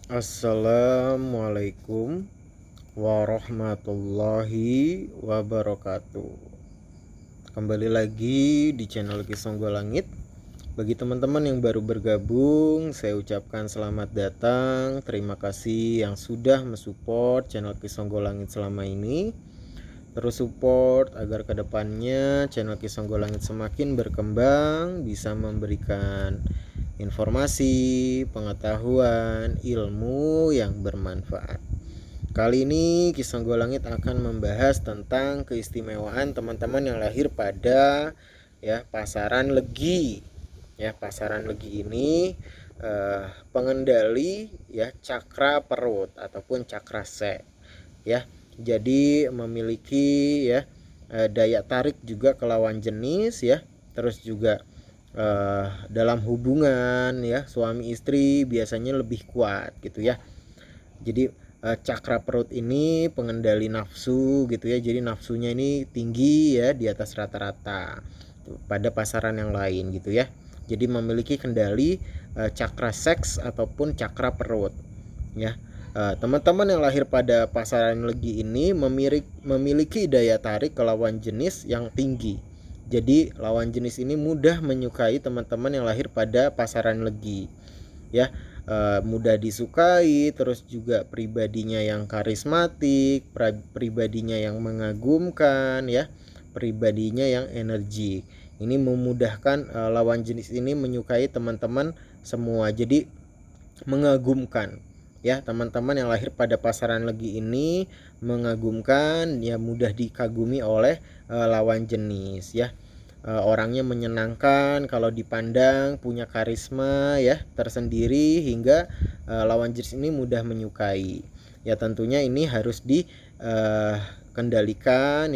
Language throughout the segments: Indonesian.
Assalamualaikum warahmatullahi wabarakatuh. Kembali lagi di channel Kisonggo Langit. Bagi teman-teman yang baru bergabung, saya ucapkan selamat datang. Terima kasih yang sudah mensupport channel Kisonggo Langit selama ini. Terus support agar kedepannya channel Kisonggo Langit semakin berkembang, bisa memberikan informasi, pengetahuan, ilmu yang bermanfaat. Kali ini Kisonggo Langit akan membahas tentang keistimewaan teman-teman yang lahir pada pasaran Legi. Pasaran Legi ini pengendali cakra perut ataupun cakra se. Jadi memiliki daya tarik juga ke lawan jenis Terus juga dalam hubungan suami istri biasanya lebih kuat gitu ya. Jadi cakra perut ini pengendali nafsu gitu ya. Jadi nafsunya ini tinggi di atas rata-rata pada pasaran yang lain gitu ya. Jadi memiliki kendali cakra seks ataupun cakra perut ya. Teman-teman yang lahir pada pasaran Legi ini memiliki daya tarik ke lawan jenis yang tinggi. Jadi lawan jenis ini mudah menyukai teman-teman yang lahir pada pasaran Legi ya. Mudah disukai, terus juga pribadinya yang karismatik, pribadinya yang mengagumkan pribadinya yang energi. Ini memudahkan lawan jenis ini menyukai teman-teman semua. Jadi mengagumkan teman-teman yang lahir pada pasaran Legi ini mengagumkan mudah dikagumi oleh lawan jenis orangnya menyenangkan kalau dipandang, punya karisma tersendiri hingga lawan jenis ini mudah menyukai. Tentunya ini harus dikendalikan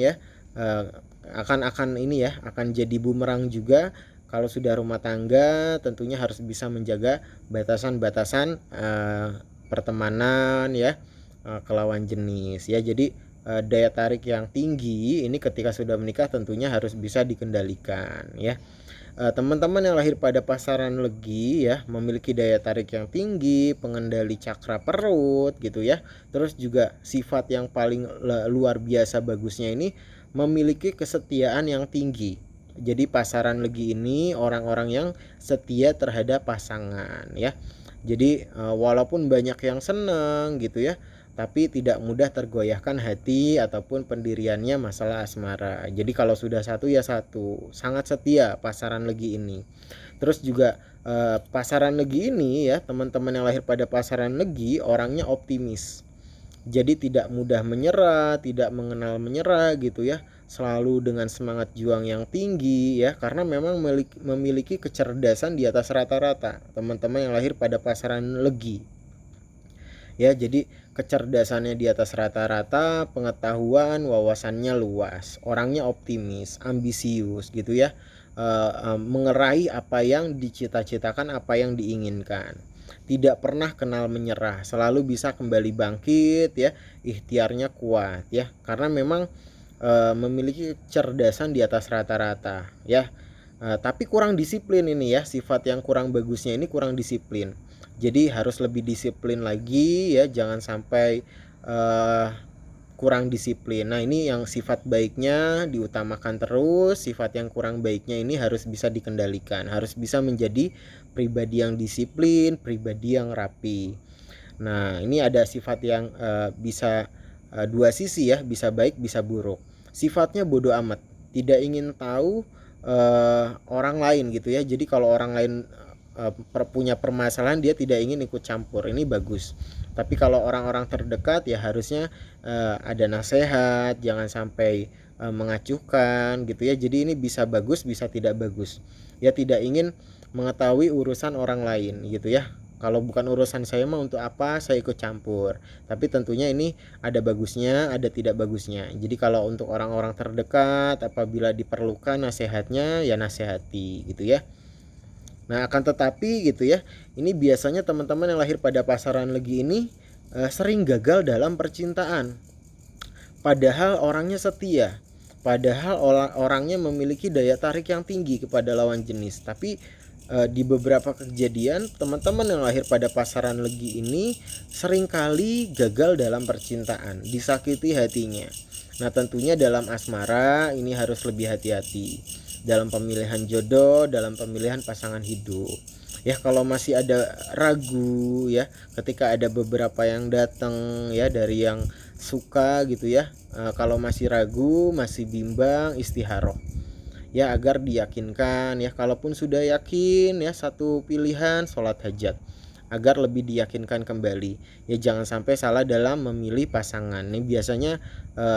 akan jadi bumerang juga. Kalau sudah rumah tangga tentunya harus bisa menjaga batasan-batasan pertemanan ke lawan jenis Jadi daya tarik yang tinggi ini ketika sudah menikah tentunya harus bisa dikendalikan teman-teman yang lahir pada pasaran Legi memiliki daya tarik yang tinggi, pengendali cakra perut gitu Terus juga sifat yang paling luar biasa bagusnya ini memiliki kesetiaan yang tinggi. Jadi pasaran Legi ini orang-orang yang setia terhadap pasangan Jadi walaupun banyak yang senang gitu tapi tidak mudah tergoyahkan hati ataupun pendiriannya masalah asmara. Jadi kalau sudah satu ya satu, sangat setia pasaran Legi ini. Terus juga pasaran Legi ini teman-teman yang lahir pada pasaran Legi orangnya optimis. Jadi tidak mudah menyerah, tidak mengenal menyerah gitu selalu dengan semangat juang yang tinggi karena memang memiliki kecerdasan di atas rata-rata teman-teman yang lahir pada pasaran Legi jadi kecerdasannya di atas rata-rata, pengetahuan, wawasannya luas, orangnya optimis, ambisius gitu mengerai apa yang dicita-citakan, apa yang diinginkan, tidak pernah kenal menyerah, selalu bisa kembali bangkit ikhtiarnya kuat karena memang memiliki kecerdasan di atas rata-rata tapi kurang disiplin ini sifat yang kurang bagusnya ini kurang disiplin. Jadi harus lebih disiplin lagi jangan sampai kurang disiplin. Nah, ini yang sifat baiknya diutamakan terus, sifat yang kurang baiknya ini harus bisa dikendalikan, harus bisa menjadi pribadi yang disiplin, pribadi yang rapi. Nah, ini ada sifat yang bisa dua sisi bisa baik, bisa buruk. Sifatnya bodoh amat, tidak ingin tahu orang lain gitu Jadi kalau orang lain punya permasalahan dia tidak ingin ikut campur, ini bagus. Tapi kalau orang-orang terdekat harusnya ada nasihat, jangan sampai mengacuhkan gitu Jadi ini bisa bagus, bisa tidak bagus tidak ingin mengetahui urusan orang lain gitu Kalau bukan urusan saya mah untuk apa saya ikut campur. Tapi tentunya ini ada bagusnya, ada tidak bagusnya. Jadi kalau untuk orang-orang terdekat apabila diperlukan nasihatnya nasihati gitu Nah, akan tetapi gitu ini biasanya teman-teman yang lahir pada pasaran Legi ini sering gagal dalam percintaan. Padahal orangnya setia. Padahal orangnya memiliki daya tarik yang tinggi kepada lawan jenis, tapi di beberapa kejadian teman-teman yang lahir pada pasaran Legi ini seringkali gagal dalam percintaan, disakiti hatinya. Nah, tentunya dalam asmara ini harus lebih hati-hati dalam pemilihan jodoh, dalam pemilihan pasangan hidup. Ya, kalau masih ada ragu ya, ketika ada beberapa yang datang ya dari yang suka gitu ya, kalau masih ragu, masih bimbang, istikharah ya, agar diyakinkan ya. Kalaupun sudah yakin ya satu pilihan, sholat hajat agar lebih diyakinkan kembali ya. Jangan sampai salah dalam memilih pasangan. Ini biasanya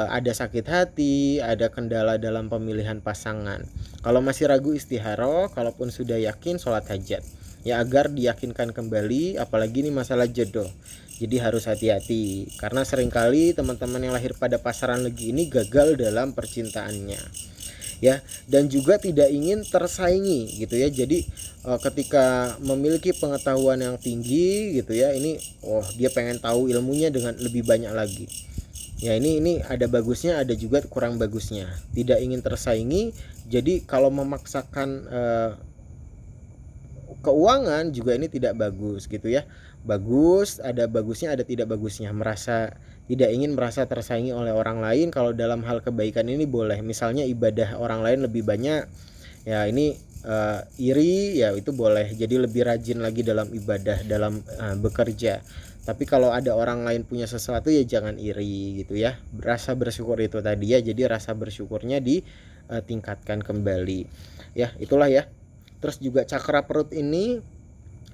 ada sakit hati, ada kendala dalam pemilihan pasangan. Kalau masih ragu, istikharah. Kalaupun sudah yakin, sholat hajat ya, agar diyakinkan kembali. Apalagi ini masalah jodoh, jadi harus hati-hati karena seringkali teman-teman yang lahir pada pasaran Legi ini gagal dalam percintaannya ya, dan juga tidak ingin tersaingi gitu ya. Jadi ketika memiliki pengetahuan yang tinggi gitu ya, ini dia pengen tahu ilmunya dengan lebih banyak lagi ya. Ini ada bagusnya, ada juga kurang bagusnya. Tidak ingin tersaingi, jadi kalau memaksakan keuangan juga ini tidak bagus gitu ya. Bagus, ada bagusnya, ada tidak bagusnya. Tidak ingin merasa tersaingi oleh orang lain. Kalau dalam hal kebaikan ini boleh, misalnya ibadah orang lain lebih banyak ya, ini iri ya, itu boleh. Jadi lebih rajin lagi dalam ibadah, dalam bekerja. Tapi kalau ada orang lain punya sesuatu ya jangan iri gitu ya. Rasa bersyukur itu tadi ya, jadi rasa bersyukurnya ditingkatkan kembali ya. Itulah ya. Terus juga cakra perut ini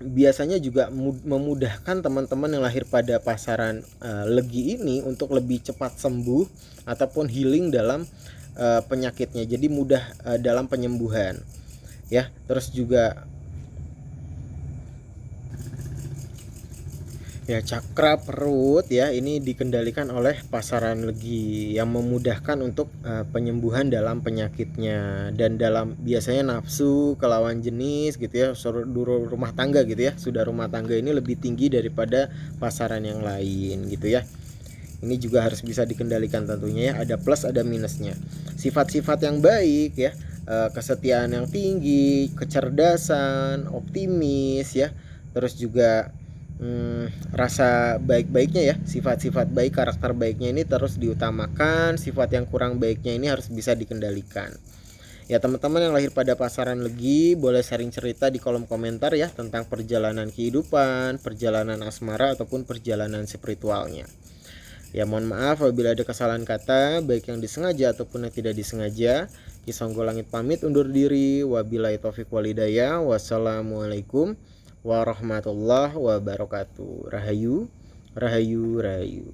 biasanya juga memudahkan teman-teman yang lahir pada pasaran Legi ini untuk lebih cepat sembuh ataupun healing dalam penyakitnya. Jadi mudah dalam penyembuhan ya. Terus juga ya, cakra perut ya ini dikendalikan oleh pasaran Legi yang memudahkan untuk penyembuhan dalam penyakitnya, dan dalam biasanya nafsu ke lawan jenis gitu ya, rumah tangga gitu ya. Sudah rumah tangga ini lebih tinggi daripada pasaran yang lain gitu ya. Ini juga harus bisa dikendalikan tentunya ya, ada plus ada minusnya. Sifat-sifat yang baik ya, kesetiaan yang tinggi, kecerdasan, optimis ya. Terus juga rasa baik-baiknya ya, sifat-sifat baik, karakter baiknya ini terus diutamakan. Sifat yang kurang baiknya ini harus bisa dikendalikan ya. Teman-teman yang lahir pada pasaran Legi boleh sharing cerita di kolom komentar ya, tentang perjalanan kehidupan, perjalanan asmara ataupun perjalanan spiritualnya ya. Mohon maaf apabila ada kesalahan kata, baik yang disengaja ataupun yang tidak disengaja. Kisonggo Langit pamit undur diri. Wabillahi taufik walhidayah. Wassalamualaikum warahmatullahi wabarakatuh. Rahayu, rahayu, rahayu.